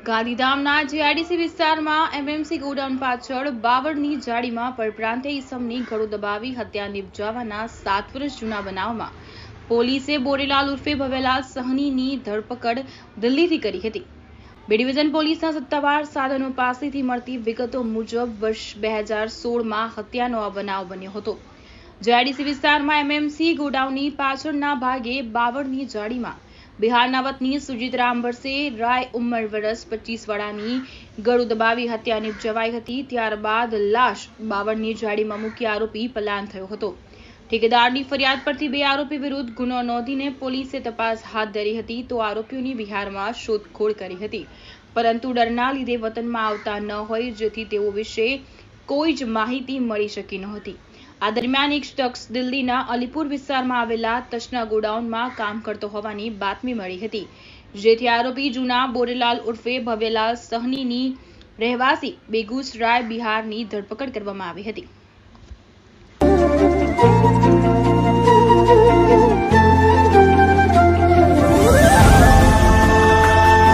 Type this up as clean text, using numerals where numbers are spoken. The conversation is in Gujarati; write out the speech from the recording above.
ગાંધીધામના જીઆઈડીસી વિસ્તારમાં એમએમસી ગોડાઉન પાછળ બાવળની જાળીમાં પરપ્રાંતીય ઈસમની ગળું દબાવી હત્યા નિપજાવવાના 7 વર્ષ જૂના બનાવમાં પોલીસે બોરેલાલ ઉર્ફે ભવ્યલાલ સહનીની ધરપકડ દિલ્હીથી કરી હતી। બી ડિવિઝન પોલીસના સત્તાવાર સાધનો પાસેથી મળતી વિગતો મુજબ વર્ષ 2016માં હત્યાનો આ બનાવ બન્યો હતો। જીઆઈડીસી વિસ્તારમાં એમએમસી ગોડાઉનની પાછળના ભાગે બાવળની જાળીમાં બિહારના વતની સુજીત રામબરસે રાય ઉંમર વર્ષ 25 વાળાની ગળું દબાવી હત્યા નિપજાવાઈ હતી। ત્યારબાદ લાશ બાવળની જાળીમાં મૂકી આરોપી પલાયન થયો હતો। ઠેકેદારની ફરિયાદ પરથી 2 આરોપી વિરુદ્ધ ગુનો નોંધીને પોલીસે તપાસ હાથ ધરી હતી તો આરોપીઓની બિહારમાં શોધખોળ કરી હતી, પરંતુ ડરના લીધે વતનમાં આવતા ન હોય જેથી તેઓ વિશે કોઈ જ માહિતી મળી શકી નહોતી। આ દરમિયાન એક શખ્સ દિલ્હીના અલીપુર વિસ્તારમાં આવેલા તચના ગોડાઉનમાં કામ કરતો હોવાની બાતમી મળી હતી, જેથી આરોપી જૂના બોરેલાલ ઉર્ફે ભવ્યલાલ સહનીની રહેવાસી બેગુસરાય બિહારની ધરપકડ કરવામાં આવી હતી।